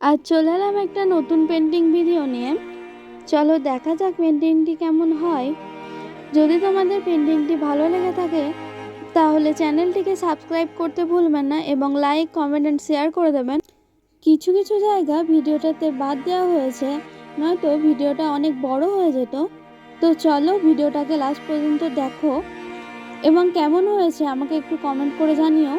আজ চলে এলাম একটা নতুন পেন্টিং ভিডিও নিয়ে। চলো দেখা যাক পেন্টিংটি কেমন হয়। যদি তোমাদের পেন্টিংটি ভালো লেগে থাকে তাহলে চ্যানেলটিকে সাবস্ক্রাইব করতে ভুলবেন না এবং লাইক, কমেন্ট অ্যান্ড শেয়ার করে দেবেন। কিছু কিছু জায়গা ভিডিওটাতে বাদ দেওয়া হয়েছে, নয়তো ভিডিওটা অনেক বড় হয়ে যেত। তো চলো ভিডিওটাকে লাস্ট পর্যন্ত দেখো এবং কেমন হয়েছে আমাকে একটু কমেন্ট করে জানিও।